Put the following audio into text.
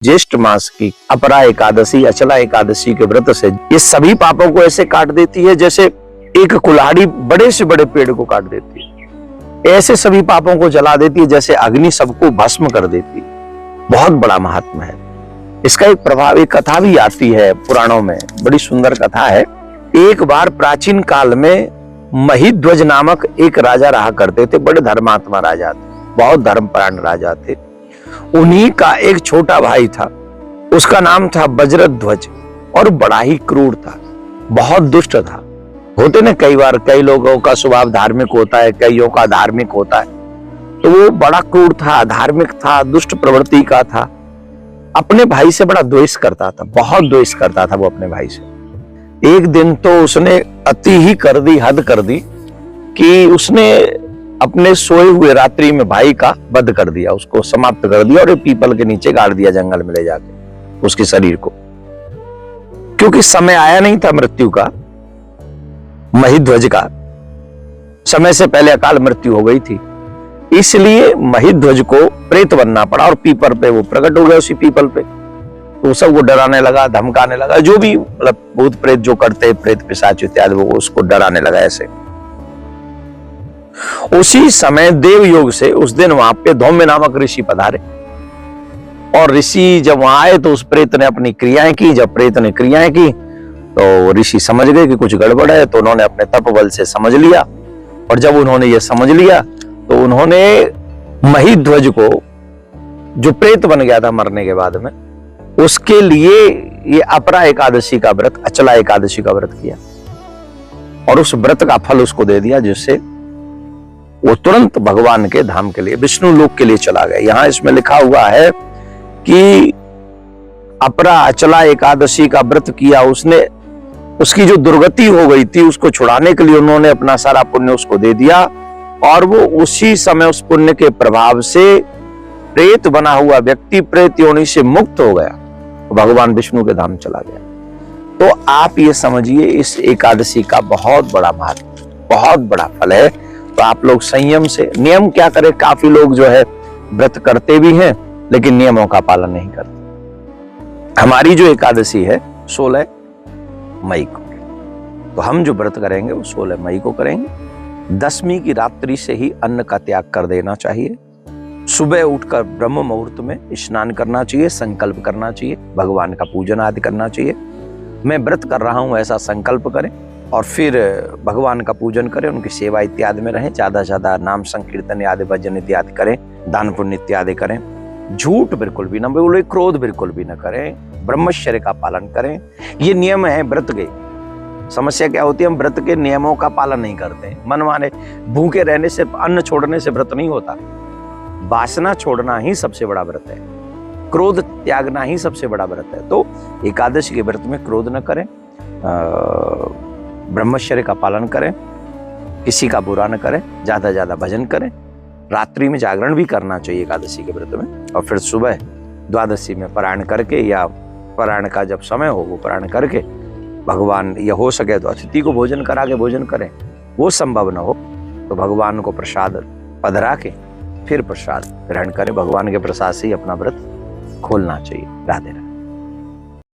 ज्येष्ठ मास की अपरा एकादशी, अचला एकादशी के व्रत से ये सभी पापों को ऐसे काट देती है जैसे एक कुल्हाड़ी बड़े से बड़े पेड़ को काट देती है। ऐसे सभी पापों को जला देती है जैसे अग्नि सबको भस्म कर देती है। बहुत बड़ा महात्मा है इसका। एक प्रभाव, एक कथा भी आती है पुराणों में, बड़ी सुंदर कथा है। एक बार प्राचीन काल में महिध्वज नामक एक राजा रहा करते थे। बड़े धर्मात्मा राजा थे, बहुत धर्मपरायण राजा थे। उन्हीं का एक छोटा भाई था, उसका नाम था वज्रध्वज, और बड़ा ही क्रूर था, बहुत दुष्ट था। होते ना कई बार, कई लोगों का स्वभाव धार्मिक होता है, कईयों का धार्मिक होता है। तो वो बड़ा क्रूर था, धार्मिक था, दुष्ट प्रवृत्ति का था। अपने भाई से बड़ा द्वेष करता था, बहुत द्वेष करता था वो अपने भाई से। एक दिन तो उसने अति ही कर दी, हद कर दी कि उसने अपने सोए हुए रात्रि में भाई का वध कर दिया, उसको समाप्त कर दिया और पीपल के नीचे गाड़ दिया जंगल में ले जाके उसके शरीर को। क्योंकि समय आया नहीं था मृत्यु का, महिध्वज का समय से पहले अकाल मृत्यु हो गई थी, इसलिए महिध्वज को प्रेत बनना पड़ा और पीपल पे वो प्रकट हो गया। उसी पीपल पे तो सबको डराने लगा, धमकाने लगा, जो भी मतलब भूत प्रेत जो करते, प्रेत पिशाच इत्यादि, वो उसको डराने लगा ऐसे। उसी समय देव योग से उस दिन वहां पे धौम्य नामक ऋषि पधारे, और ऋषि जब वहां आए तो उस प्रेत ने अपनी क्रियाएं की। जब प्रेत ने क्रियाएं की तो ऋषि समझ गए कि कुछ गड़बड़ है, तो उन्होंने अपने तप बल से समझ लिया। और जब उन्होंने ये समझ लिया तो उन्होंने महिध्वज को, जो प्रेत बन गया था मरने के बाद में, उसके लिए ये अपरा एकादशी का व्रत, अचला एकादशी का व्रत किया, और उस व्रत का फल उसको दे दिया, जिससे वो तुरंत भगवान के धाम के लिए, विष्णु लोक के लिए चला गया। यहां इसमें लिखा हुआ है कि अपरा अचला एकादशी का व्रत किया उसने, उसकी जो दुर्गति हो गई थी उसको छुड़ाने के लिए उन्होंने अपना सारा पुण्य उसको दे दिया, और वो उसी समय उस पुण्य के प्रभाव से प्रेत बना हुआ व्यक्ति प्रेत योनि से मुक्त हो गया, भगवान विष्णु के धाम चला गया। तो आप ये समझिए इस एकादशी का बहुत बड़ा महत्व, बहुत बड़ा फल है। तो आप लोग संयम से, नियम क्या करें, काफी लोग जो है व्रत करते भी हैं लेकिन नियमों का पालन नहीं करते। हमारी जो एकादशी है 16 मई को, तो हम जो व्रत करेंगे वो 16 मई को करेंगे। दशमी की रात्रि से ही अन्न का त्याग कर देना चाहिए। सुबह उठकर ब्रह्म मुहूर्त में स्नान करना चाहिए, संकल्प करना चाहिए, भगवान का पूजन आदि करना चाहिए। मैं व्रत कर रहा हूं ऐसा संकल्प करें, और फिर भगवान का पूजन करें, उनकी सेवा इत्यादि में रहें, ज्यादा से ज्यादा नाम संकीर्तन आदि भजन इत्यादि करें, दान पुण्य इत्यादि करें। झूठ बिल्कुल भी ना बोले, क्रोध बिल्कुल भी ना करें, ब्रह्मचर्य का पालन करें। ये नियम है व्रत के। समस्या क्या होती है, हम व्रत के नियमों का पालन नहीं करते। मन माने भूखे रहने से, अन्न छोड़ने से व्रत नहीं होता। वासना छोड़ना ही सबसे बड़ा व्रत है, क्रोध त्यागना ही सबसे बड़ा व्रत है। तो एकादशी के व्रत में क्रोध न करें, ब्रह्मचर्य का पालन करें, किसी का बुरा न करें, ज्यादा से ज्यादा भजन करें। रात्रि में जागरण भी करना चाहिए एकादशी के व्रत में, और फिर सुबह द्वादशी में पारायण करके, या पारायण का जब समय हो वो पारायण करके भगवान, या हो सके तो अतिथि को भोजन करा के भोजन करें। वो संभव न हो तो भगवान को प्रसाद पधरा के फिर प्रसाद ग्रहण करें। भगवान के प्रसाद से ही अपना व्रत खोलना चाहिए। राधे राधे।